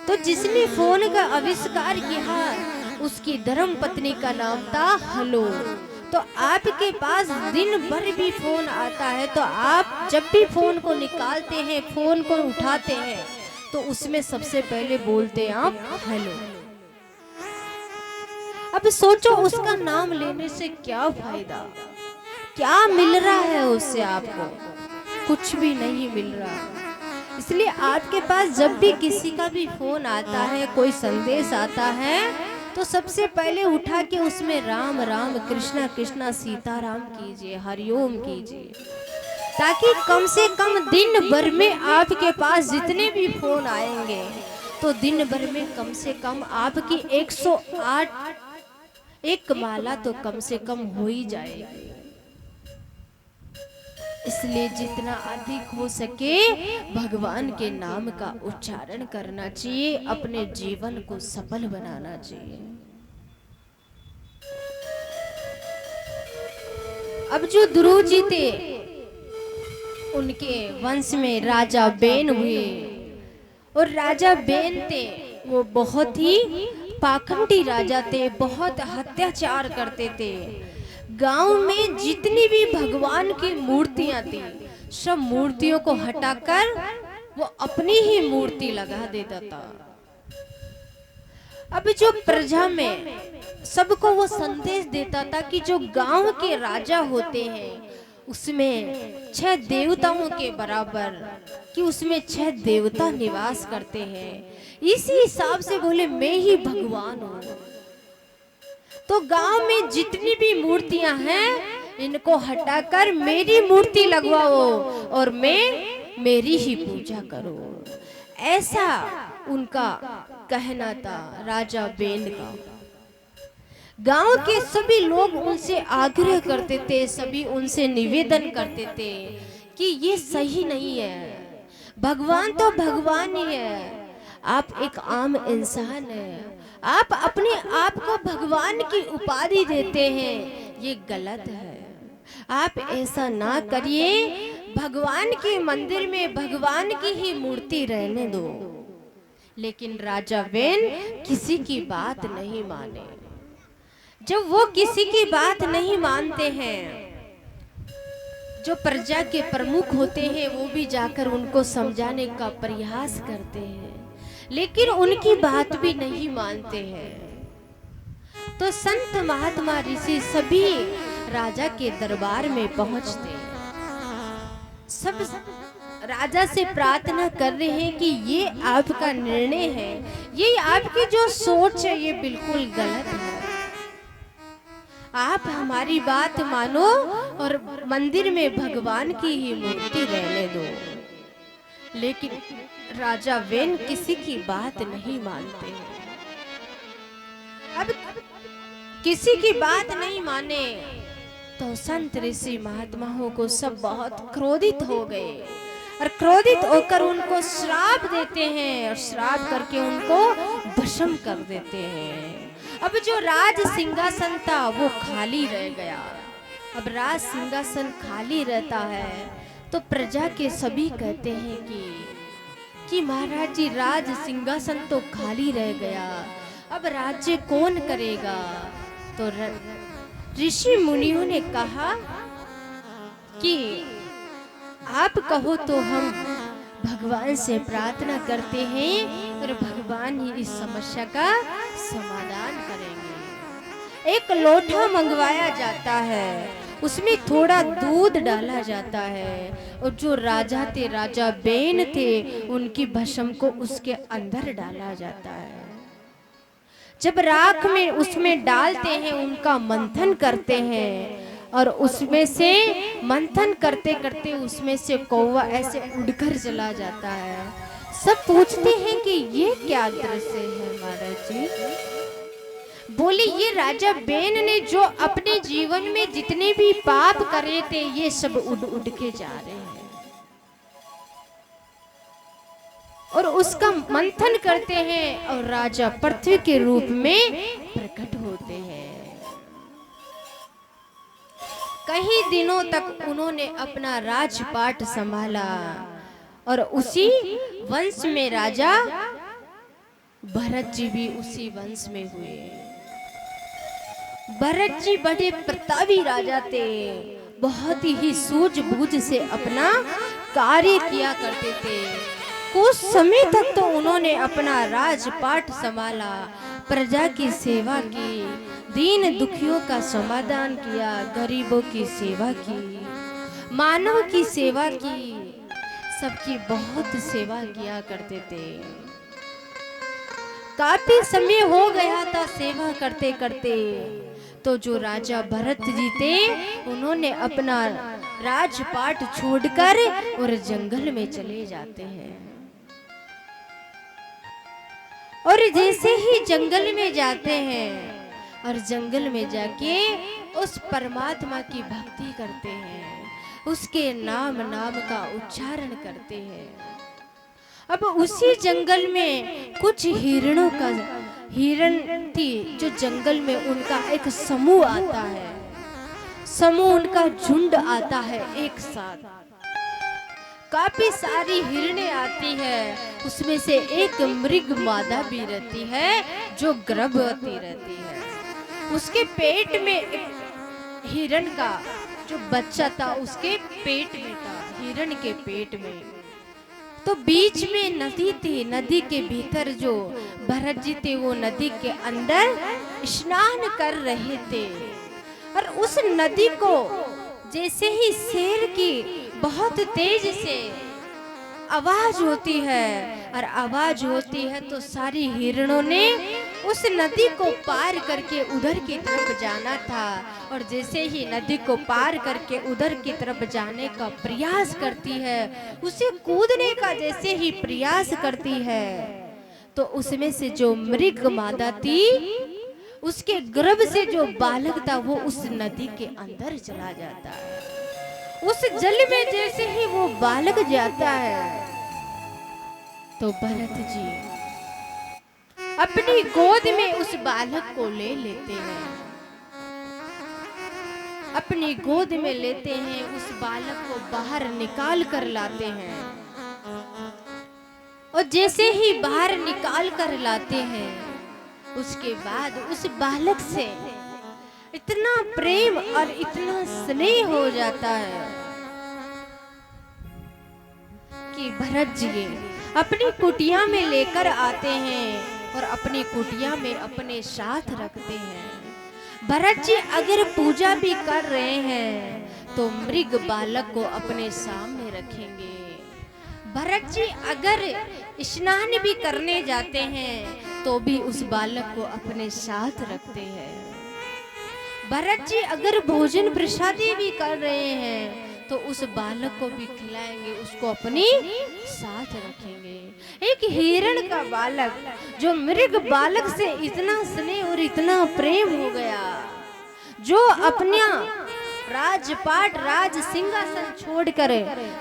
तो जिसने फोन का आविष्कार किया उसकी धर्म पत्नी का नाम था हलो। तो आपके पास दिन भर भी फोन आता है, तो आप जब भी फोन को निकालते हैं, फोन को उठाते हैं, तो उसमें सबसे पहले बोलते हैं आप हेलो। अब सोचो उसका नाम लेने से क्या फायदा, क्या मिल रहा है उससे आपको? कुछ भी नहीं मिल रहा। इसलिए आपके पास जब भी किसी का भी फोन आता है, कोई संदेश आता है, तो सबसे पहले उठा के उसमें राम राम कृष्णा कृष्णा सीताराम कीजिए, हरिओम कीजिए, ताकि कम से कम दिन भर में आपके पास जितने भी फोन आएंगे तो दिन भर में कम से कम आपकी 108 एक माला तो कम से कम हो ही जाएगी। इसलिए जितना अधिक हो सके भगवान के नाम का उच्चारण करना चाहिए, अपने जीवन को सफल बनाना चाहिए। अब जो ध्रुव जी थे, उनके वंश में राजा बेन हुए, और राजा बेन थे वो बहुत ही पाखंडी राजा थे, बहुत अत्याचार करते थे। गांव में जितनी भी भगवान की मूर्तियां थी, सब मूर्तियों को हटाकर वो अपनी ही मूर्ति लगा देता था। अब जो प्रजा में सबको वो संदेश देता था कि जो गांव के राजा होते हैं उसमें 6 देवताओं के बराबर, कि उसमें 6 देवता निवास करते हैं। इसी हिसाब से बोले मैं ही भगवान हूँ, तो गांव में जितनी भी मूर्तियां हैं इनको हटाकर मेरी मूर्ति लगवाओ और मैं मेरी ही पूजा करो। ऐसा उनका कहना था राजा बेन का। गांव के सभी लोग उनसे आग्रह करते थे, सभी उनसे निवेदन करते थे कि ये सही नहीं है, भगवान तो भगवान ही है, आप एक आम इंसान हैं, आप अपने आप को भगवान की उपाधि देते हैं, ये गलत है, आप ऐसा ना करिए, भगवान के मंदिर में भगवान की ही मूर्ति रहने दो। लेकिन राजा बेन किसी की बात नहीं माने। जब वो किसी की बात नहीं मानते हैं, जो प्रजा के प्रमुख होते हैं वो भी जाकर उनको समझाने का प्रयास करते हैं, लेकिन उनकी बात भी नहीं मानते हैं। तो संत महात्मा ऋषि सभी राजा के दरबार में पहुंचते हैं, सब राजा से प्रार्थना कर रहे हैं कि ये आपका निर्णय है, ये आपकी जो सोच है ये बिल्कुल गलत है, आप हमारी बात मानो और मंदिर में भगवान की ही मूर्ति रहने दो। लेकिन राजा बेन किसी की बात नहीं मानते हैं। अब किसी की बात नहीं माने तो संत ऋषि महात्माओं को सब बहुत क्रोधित हो गए, और क्रोधित होकर उनको श्राप देते हैं, और श्राप करके उनको भस्म कर देते हैं। अब जो राज सिंहासन था वो खाली रह गया। अब राज सिंहासन खाली रहता है तो प्रजा के सभी कहते हैं कि महाराज जी राज सिंहासन तो खाली रह गया, अब राज्य कौन करेगा? तो ऋषि मुनियों ने कहा कि आप कहो तो हम भगवान से प्रार्थना करते हैं और भगवान ही इस समस्या का समाधान करेंगे। एक लोटा मंगवाया जाता है, उसमें थोड़ा दूध डाला जाता है, और जो राजा थे, राजा बेन थे, उनकी भस्म को उसके अंदर डाला जाता है। जब राख में उसमें डालते हैं, उनका मंथन करते हैं, और उसमें से मंथन करते करते उसमें से कौवा ऐसे उड़कर चला जाता है। सब पूछते हैं कि ये क्या दृश्य है महाराज जी? बोले ये राजा बेन ने जो अपने जीवन में जितने भी पाप करे थे ये सब उड़ उड़ के जा रहे हैं, और उसका मंथन करते हैं और राजा पृथ्वी के रूप में प्रकट होते हैं। कई दिनों तक उन्होंने अपना राजपाट संभाला, और उसी वंश में राजा भरत जी भी उसी वंश में हुए। भरत जी बड़े प्रतापी राजा थे, बहुत ही सूझबूझ से अपना कार्य किया करते थे। कुछ समय तक तो उन्होंने अपना राजपाट संभाला, प्रजा की सेवा की, दीन दुखियों का समाधान किया, गरीबों की सेवा की, मानव की सेवा की, सबकी बहुत सेवा किया करते थे। काफी समय हो गया था सेवा करते करते, तो जो राजा भरत जी थे उन्होंने अपना राजपाट छोड़कर और जंगल में चले जाते हैं। और जैसे ही जंगल में जाते हैं और जंगल में जाके उस परमात्मा की भक्ति करते हैं, उसके नाम का उच्चारण करते हैं। अब उसी जंगल में कुछ हिरण थी, जो जंगल में उनका एक समूह आता है, समूह उनका झुंड आता है एक साथ। काफी सारी हिरणे आती है, उसमें से एक मृग मादा भी रहती है जो गर्भवती रहती है। उसके पेट में एक हिरण का जो बच्चा था उसके पेट में था, हिरण के पेट में। तो बीच में नदी थी, नदी के भीतर जो भरत जी थे वो नदी के अंदर स्नान कर रहे थे। और उस नदी को जैसे ही शेर की बहुत तेज से आवाज होती है, और आवाज होती है तो सारी हिरणों ने उस नदी को पार करके उधर की तरफ जाना था। और जैसे ही नदी को पार करके उधर की तरफ जाने का प्रयास करती है, उसे कूदने का जैसे ही प्रयास करती है, तो उसमें से जो मृग मादा थी उसके गर्भ से जो बालक था वो उस नदी के अंदर चला जाता है। उस जल में जैसे ही वो बालक जाता है, तो भरत जी अपनी गोद में उस बालक को ले लेते हैं, अपनी गोद में लेते हैं, उस बालक को बाहर निकाल कर लाते हैं। और जैसे ही बाहर निकाल कर लाते हैं, उसके बाद उस बालक से इतना प्रेम और इतना स्नेह हो जाता है कि भरत जी अपनी कुटिया में लेकर आते हैं और अपनी कुटिया में अपने साथ रखते हैं। भरत जी अगर पूजा भी कर रहे हैं तो मृग बालक को अपने सामने रखेंगे। भरत जी अगर स्नान भी करने जाते हैं तो भी उस बालक को अपने साथ रखते हैं। भरत जी अगर भोजन प्रसादी भी कर रहे हैं तो उस बालक को भी खिलाएंगे, उसको अपनी साथ रखेंगे। एक हिरण का बालक जो मृग बालक से इतना स्नेह और इतना प्रेम हो गया, जो अपना राजपाट राज सिंहासन छोड़कर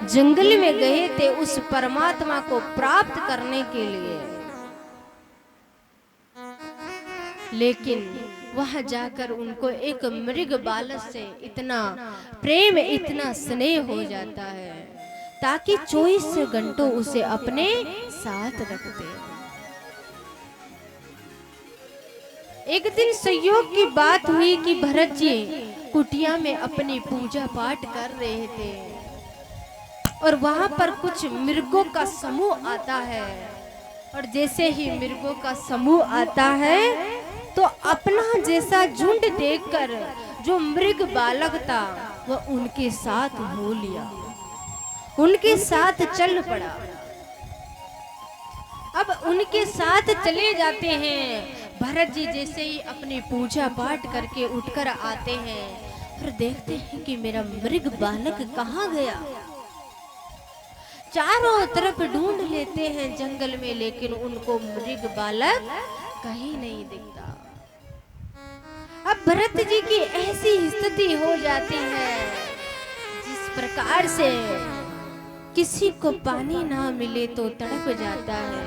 जंगल में गए थे उस परमात्मा को प्राप्त करने के लिए, लेकिन वहां जाकर उनको एक मृग बालक से इतना प्रेम इतना स्नेह हो जाता है ताकि 24 घंटों उसे अपने साथ रखते। एक दिन संयोग की बात हुई कि भरत जी कुटिया में अपनी पूजा पाठ कर रहे थे और वहां पर कुछ मृगों का समूह आता है। और जैसे ही मृगों का समूह आता है तो अपना जैसा झुंड देखकर जो मृग बालक था वह उनके साथ हो लिया, उनके साथ चल पड़ा। अब उनके साथ चले जाते हैं। भरत जी जैसे ही अपनी पूजा पाठ करके उठकर आते हैं फिर देखते हैं कि मेरा मृग बालक कहाँ गया। चारों तरफ ढूंढ लेते हैं जंगल में, लेकिन उनको मृग बालक कहीं नहीं दिखता। अब भरत जी की ऐसी स्थिति हो जाती है जिस प्रकार से किसी को पानी ना मिले तो तड़प जाता है,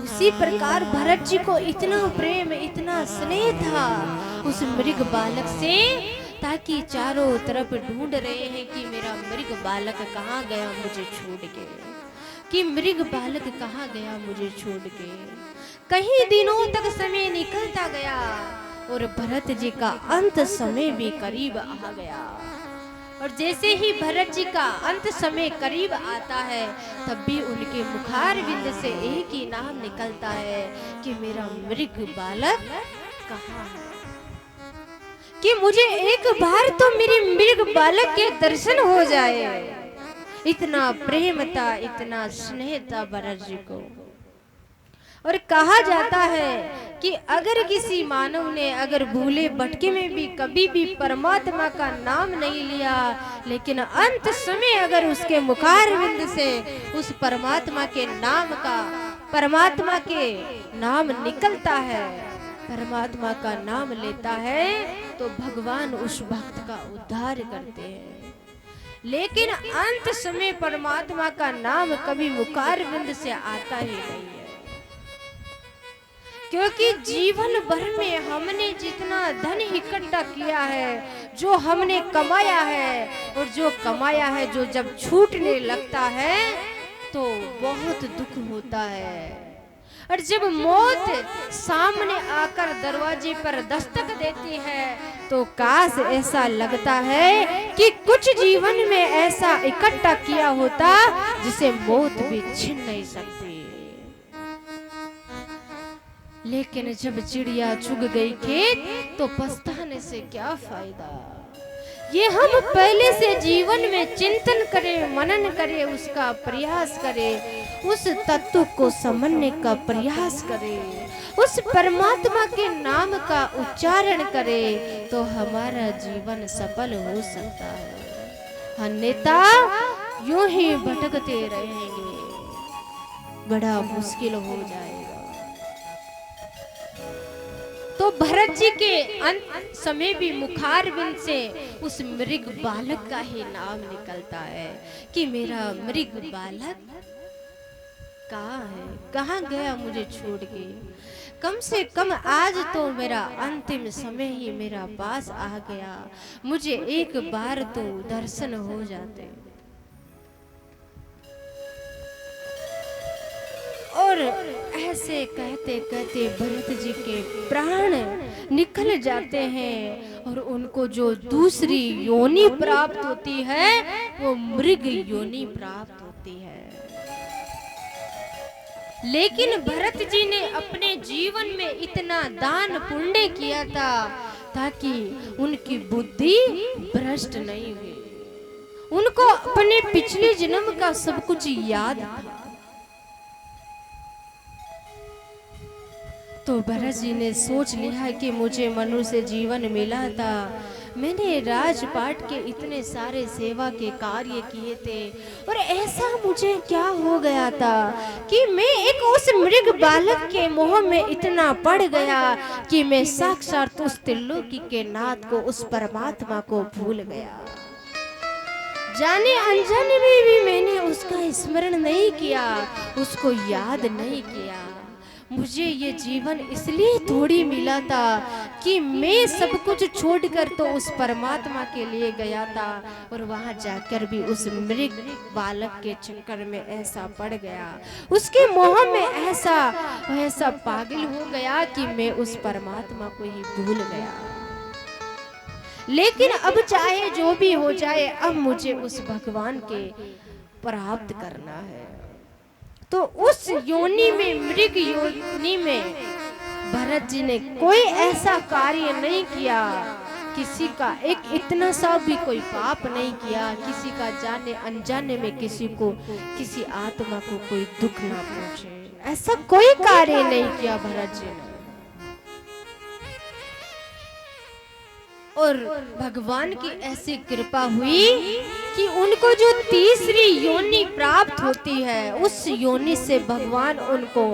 उसी प्रकार भरत जी को इतना प्रेम इतना स्नेह था उस मृग बालक से, ताकि चारों तरफ ढूंढ रहे हैं कि मेरा मृग बालक कहाँ गया मुझे छोड़ के। कि मृग बालक कहाँ गया मुझे छोड़ के। कई दिनों तक समय निकलता गया और भरत जी का अंत समय भी करीब आ गया। और जैसे ही भरत जी का अंत समय करीब आता है तब भी उनके मुखार बिंद से एक ही नाम निकलता है कि मेरा मृग बालक कहाँ है, कि मुझे एक बार तो मेरे मृग बालक के दर्शन हो जाए। इतना प्रेम था, इतना स्नेह था भरत जी को। और कहा जाता है कि अगर किसी मानव ने अगर भूले भटके में भी कभी भी परमात्मा का नाम नहीं लिया, लेकिन अंत समय अगर उसके मुखारविंद से उस परमात्मा के नाम का, परमात्मा के नाम निकलता है, परमात्मा का नाम लेता है, तो भगवान उस भक्त का उद्धार करते हैं। लेकिन अंत समय परमात्मा का नाम कभी मुखारविंद से आता ही नहीं है, क्योंकि जीवन भर में हमने जितना धन इकट्ठा किया है, जो हमने कमाया है, और जो कमाया है जो जब छूटने लगता है तो बहुत दुख होता है। और जब मौत सामने आकर दरवाजे पर दस्तक देती है तो काश ऐसा लगता है कि कुछ जीवन में ऐसा इकट्ठा किया होता जिसे मौत भी छीन नहीं सकती। लेकिन जब चिड़िया चुग गई खेत तो पछताने से क्या फायदा। ये हम पहले से जीवन में चिंतन करें, मनन करें, उसका प्रयास करें, उस तत्व को समझने का प्रयास करें, उस परमात्मा के नाम का उच्चारण करें तो हमारा जीवन सफल हो सकता है। अन्यथा यूं ही भटकते रहेंगे, बड़ा मुश्किल हो जाएगा। तो भरत जी के अंत समय भी मुखारविंद से उस मृग बालक का ही नाम निकलता है कि मेरा मृग बालक कहाँ है, कहाँ गया मुझे छोड़ के। कम से कम आज तो मेरा अंतिम समय ही मेरा पास आ गया, मुझे एक बार तो दर्शन हो जाते। और ऐसे कहते कहते भरत जी के प्राण निकल जाते हैं और उनको जो दूसरी योनि प्राप्त होती है वो मृग योनि प्राप्त होती है। लेकिन भरत जी ने अपने जीवन में इतना दान पुण्य किया था ताकि उनकी बुद्धि भ्रष्ट नहीं हुई, उनको अपने पिछले जन्म का सब कुछ याद था। तो भरत जी ने सोच लिया कि मुझे मनुष्य जीवन मिला था, मैंने राजपाट के इतने सारे सेवा के कार्य किए थे, और ऐसा मुझे क्या हो गया था कि मैं एक उस मृग बालक के मोह में इतना पड़ गया कि मैं साक्षात उस त्रिलोकी के नाथ को, उस परमात्मा को भूल गया। जाने अनजाने में भी मैंने उसका स्मरण नहीं किया, उसको याद नहीं किया। मुझे ये जीवन इसलिए थोड़ी मिला था कि मैं सब कुछ छोड़कर तो उस परमात्मा के लिए गया था, और वहां जाकर भी उस मृग बालक के चक्कर में ऐसा पड़ गया, उसके मोह में ऐसा पागल हो गया कि मैं उस परमात्मा को ही भूल गया। लेकिन अब चाहे जो भी हो जाए, अब मुझे उस भगवान के प्राप्त करना है। तो उस योनि में, मृग योनि में भरत जी ने कोई ऐसा कार्य नहीं किया, किसी का एक इतना सा भी कोई पाप नहीं किया, किसी का जाने अनजाने में किसी को, किसी आत्मा को कोई दुख ना पहुंचे, ऐसा कोई कार्य नहीं किया भरत जी ने। और भगवान की ऐसी कृपा हुई कि उनको जो तीसरी योनि प्राप्त होती है, उस योनि से भगवान उनको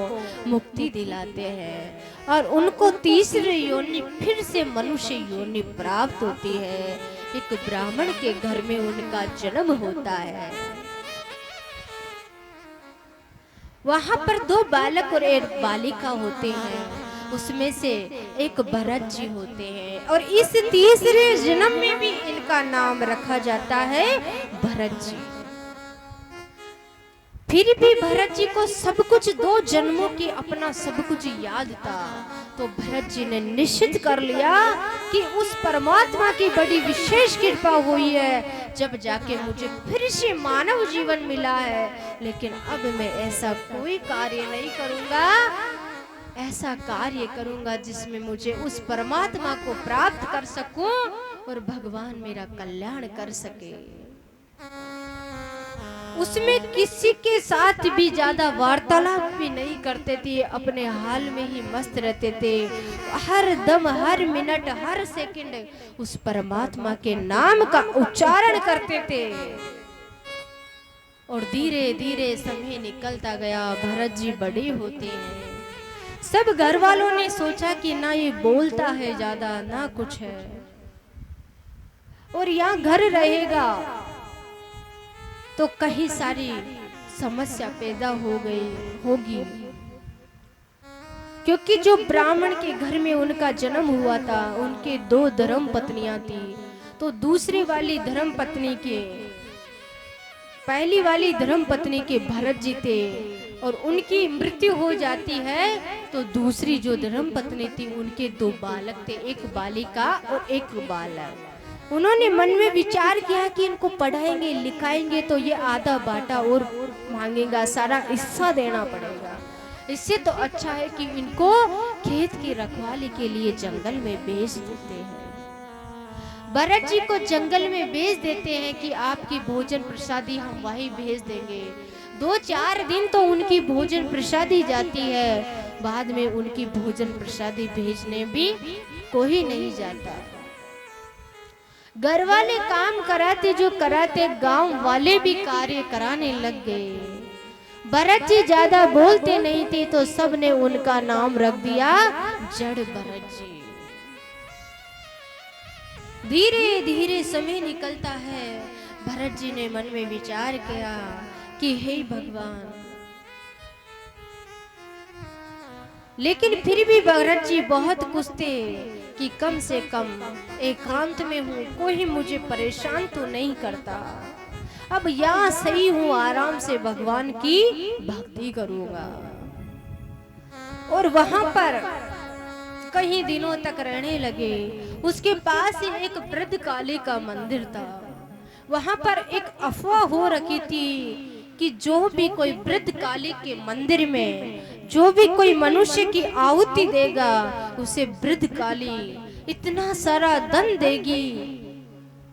मुक्ति दिलाते हैं और उनको तीसरी योनि फिर से मनुष्य योनि प्राप्त होती है। एक ब्राह्मण के घर में उनका जन्म होता है। वहां पर 2 बालक और 1 बालिका होते हैं, उसमें से एक भरत जी होते हैं, और इस तीसरे जन्म में भी इनका नाम रखा जाता है भरत जी। फिर भी भरत जी को सब कुछ 2 जन्मों की अपना सब कुछ याद था। तो भरत जी ने निश्चित कर लिया कि उस परमात्मा की बड़ी विशेष कृपा हुई है, जब जाके मुझे फिर से मानव जीवन मिला है। लेकिन अब मैं ऐसा कोई कार्य नहीं करूंगा, ऐसा कार्य करूंगा जिसमें मुझे उस परमात्मा को प्राप्त कर सकूं और भगवान मेरा कल्याण कर सके। उसमें किसी के साथ भी ज्यादा वार्तालाप भी नहीं करते थे, अपने हाल में ही मस्त रहते थे। हर दम, हर मिनट, हर सेकंड उस परमात्मा के नाम का उच्चारण करते थे। और धीरे धीरे समय निकलता गया, भरत जी बड़े होते हैं। सब घर वालों ने सोचा कि ना ये बोलता है ज्यादा, ना कुछ है, और यहाँ घर रहेगा तो कहीं सारी समस्या पैदा होगी। क्योंकि जो ब्राह्मण के घर में उनका जन्म हुआ था, उनके 2 धर्म पत्नियां थी। तो दूसरी वाली धर्म पत्नी के, पहली वाली धर्म पत्नी के भरत जी थे, और उनकी मृत्यु हो जाती है तो दूसरी जो धर्म पत्नी थी उनके 2 बालक थे, एक बालिका और एक बालक। उन्होंने मन में विचार किया कि इनको पढ़ाएंगे लिखाएंगे तो ये आधा बाटा और मांगेगा, सारा हिस्सा देना पड़ेगा। इससे तो अच्छा है कि इनको खेत की रखवाली के लिए जंगल में भेज देते हैं। भरत जी को जंगल में भेज देते हैं कि आपकी भोजन प्रसादी हम वहीं भेज देंगे। 2-4 दिन तो उनकी भोजन प्रसादी जाती है, बाद में उनकी भोजन प्रसादी भेजने भी कोई नहीं जाता। घर वाले काम कराते जो कराते, गांव वाले भी कार्य कराने लग गए। भरत जी ज्यादा बोलते नहीं थे तो सबने उनका नाम रख दिया जड़ भरत जी। धीरे धीरे समय निकलता है, भरत जी ने मन में विचार किया कि हे भगवान, लेकिन फिर भी भरत जी बहुत खुश थे कि कम से कम एकांत में हूँ, कोई मुझे परेशान तो नहीं करता। अब यहाँ सही हूँ, आराम से भगवान की भक्ति करूंगा। और वहां पर कई दिनों तक रहने लगे। उसके पास ही एक वृद्धकाली का मंदिर था। वहां पर एक अफवाह हो रखी थी कि जो भी कोई वृद्धकाली के मंदिर में जो भी कोई मनुष्य की आहुति देगा, उसे वृद्धकाली इतना सारा धन देगी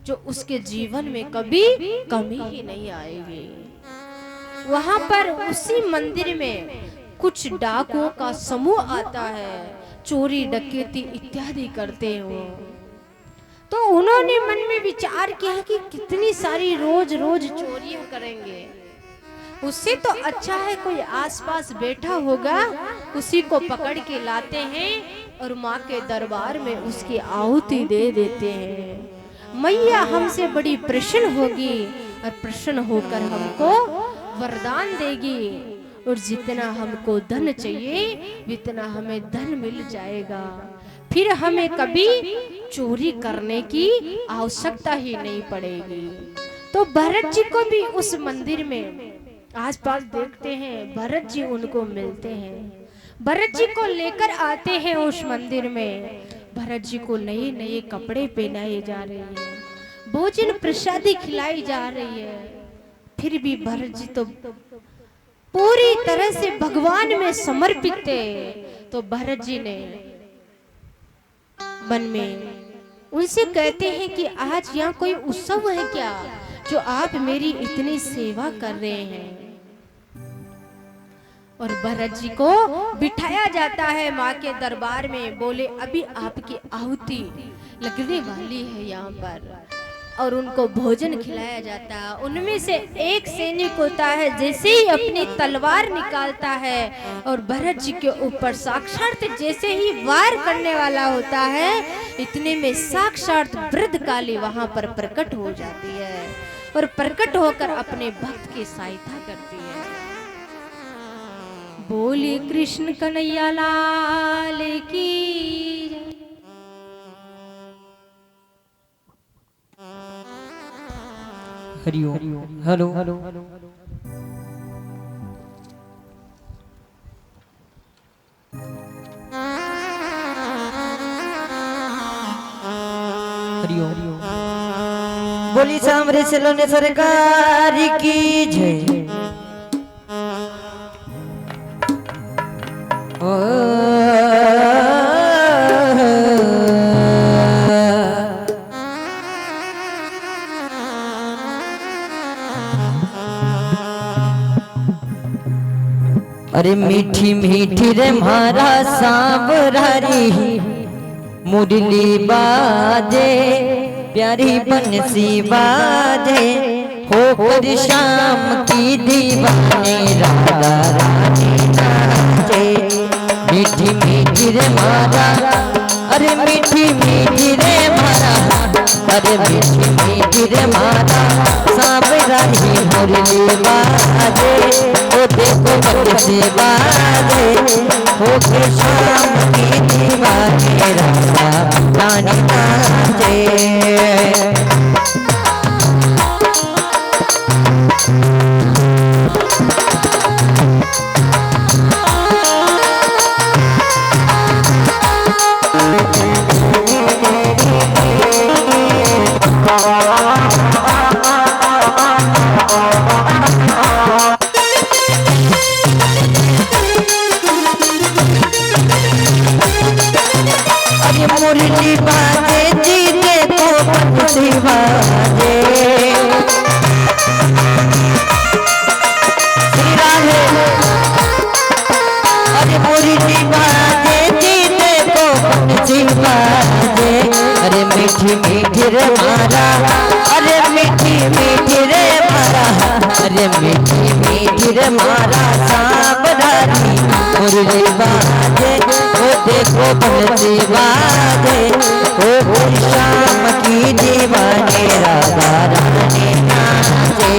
जो उसके जीवन में कभी कमी ही नहीं आएगी। वहां पर उसी मंदिर में कुछ डाकुओं का समूह आता है, चोरी डकैती इत्यादि करते हो। तो उन्होंने मन में विचार किया कि कितनी सारी रोज रोज चोरियां करेंगे, उससे तो अच्छा है कोई आसपास बैठा होगा, उसी को पकड़ के लाते हैं और माँ के दरबार में उसकी आहुति दे देते हैं। मैया हमसे बड़ी प्रसन्न होगी और प्रसन्न होकर हमको वरदान देगी, और जितना हमको धन चाहिए उतना हमें धन मिल जाएगा, फिर हमें कभी चोरी करने की आवश्यकता ही नहीं पड़ेगी। तो भरत जी को भी उस मंदिर में आसपास देखते हैं, भरत जी उनको मिलते हैं, भरत जी को लेकर आते हैं उस मंदिर में। भरत जी को नए नए कपड़े पहनाए जा रहे हैं, भोजन प्रसादी खिलाई जा रही है, फिर भी भरत जी तो पूरी तरह से भगवान में समर्पित थे। तो भरत जी ने मन में उनसे कहते हैं कि आज यहाँ कोई उत्सव है क्या, जो आप मेरी इतनी सेवा कर रहे हैं। और भरत जी को बिठाया जाता है माँ के दरबार में। बोले अभी आपकी आहुति लगने वाली है यहाँ पर, और उनको भोजन खिलाया जाता है। उनमें से एक सैनिक होता है, जैसे ही अपनी तलवार निकालता है और भरत जी के ऊपर साक्षात जैसे ही वार करने वाला होता है, इतने में साक्षात वृद्धकाली वहां पर प्रकट हो जाती है और प्रकट होकर अपने भक्त की सहायता करती है। बोली कृष्ण कन्हैया लाल की। हरिओम। हेलो। बोली सामरे से लोने सरकार की जय। अरे मीठी मीठी रे मारा सांवरारी मुरली बाजे प्यारी बंसी बाजे होकर शाम की दीवाने राधा रानी नाचे। मीठी मीठी रे मारा अरे मीठी मीठी रे मारा अरे मीठी मीठी रे मारा सांवरारी मुरली बाजे ओ देखो बंसी बाजे होकर शाम की दीवाने राधा रानी नाचे। मुरली बाजे जीने को बंसी बाजे श्री राधे। अरे मुरली बाजे जीने को बंसी बाजे अरे मीठी मीठी रे मारा अरे मीठी मीठी रे मारा अरे मीठी मीठी रे मारा सांवरानी मुरली बाजे ओ देखो बंसी बाजे ओ शाम की दीवाने राधा रानी नाचे।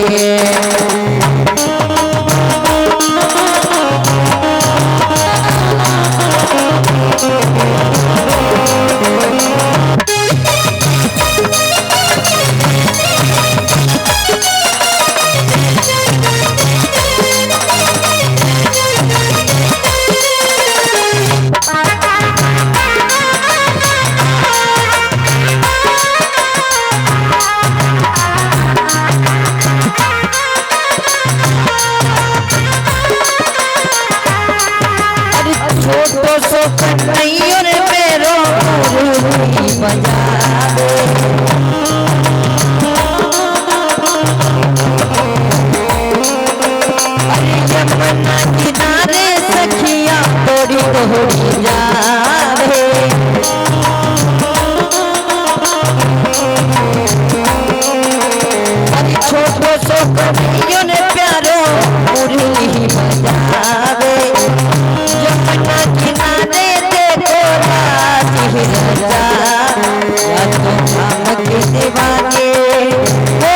छोटो सो कन्हैया रे मेरो मुरली बजावे अरे यमुना किनारे सखिया तोड़ी तोड़ी जावे अरे छोटो सो कन्हैया रे प्यारो मुरली बजावे यमुना किनारे देखो राजी रजा या तो शाम की दीवाने हो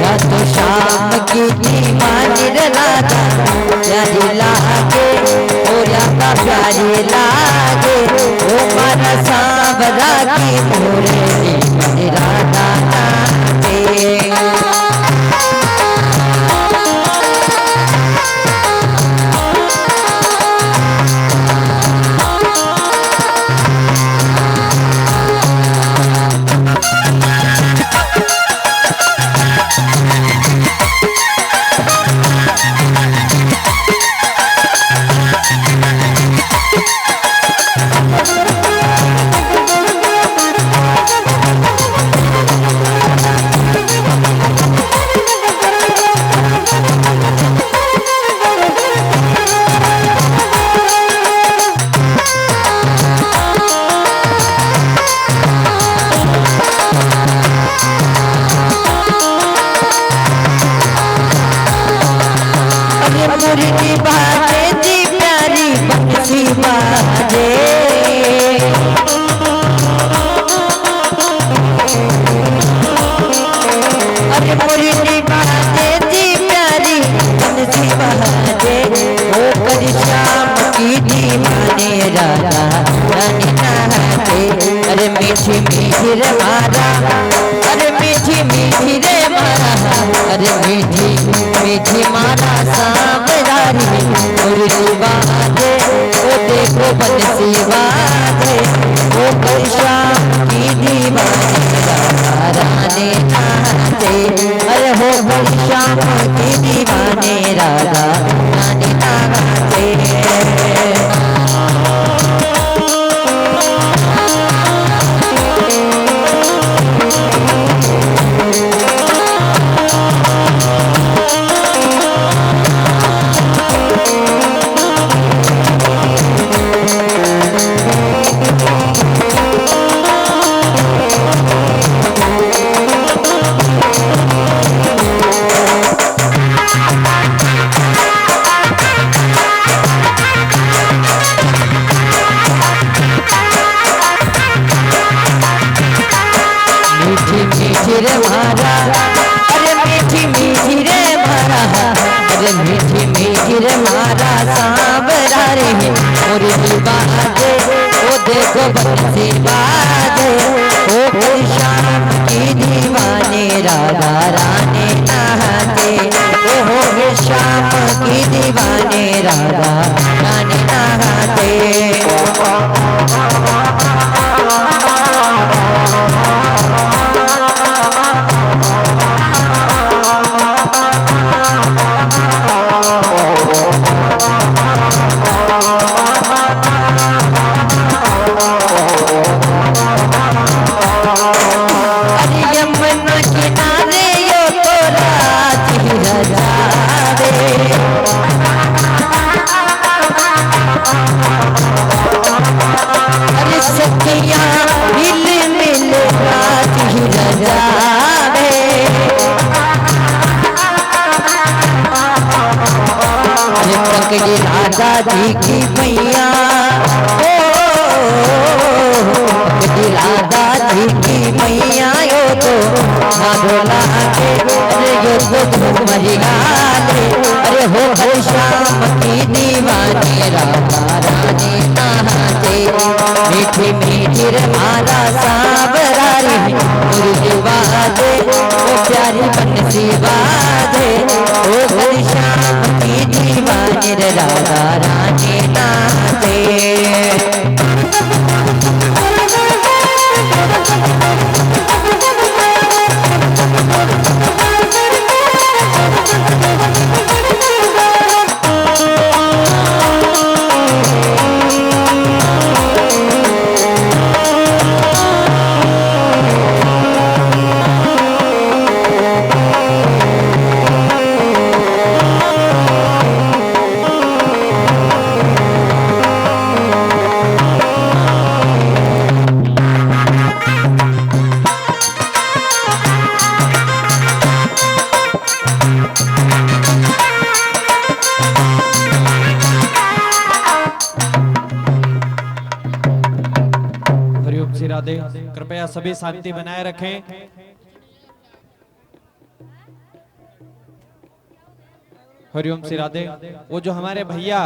या तो शाम की दीवानी राधा प्यारी लागे और या का प्यारी लागे ओ मारा सांवरा की मुरली राधा नाचे। मुरली बाजे जी प्यारी बंसी बाजे अरे मुरली बाजे जी प्यारी बंसी बाजे ओ करी शाम की दीवाने राधा रानी नाचे। अरे मीठी मीठी रे मारा अरे मीठी मीठी रे मारा अरे मीठी मीठी मारा सांवरानी मुरली बाजे ओ देखो बंसी बाजे ओ शाम दीवानी राधा रानी नाचे। अरे हो गई शाम की दीवानी राधा रानी नाचे। मीठी रे मारा, अरे मीठी मीठी रे मारा, अरे मीठी मीठी रे मारा सांवरा रे मोरी बाजे। ओ देखो बंसी बाजे, ओ कोई शाम की दीवानी राधा रानी नाचे। ओ हो गई शाम की दीवानी राधा रानी नाचे। यमुना किनारे यो तो रात ही रजावे। अरे सखिया मिल मिल रात ही रजावे। अरे पंकजी राधा जी की मैया, राधा जी की मैया यो तो माधोला के। अरे यो तो तुम्हारी गाले। अरे हो गई शाम की दीवानी राधा रानी नाचे। मीठी मीठी रे माला सांवरा रे मुर्गी बाजे। ओ प्यारी बंसी बाजे। हो गई शाम की दीवानी राधा रानी नाचे। राधे। कृपया सभी शांति बनाए रखें। हरिओम श्री राधे। वो जो हमारे भैया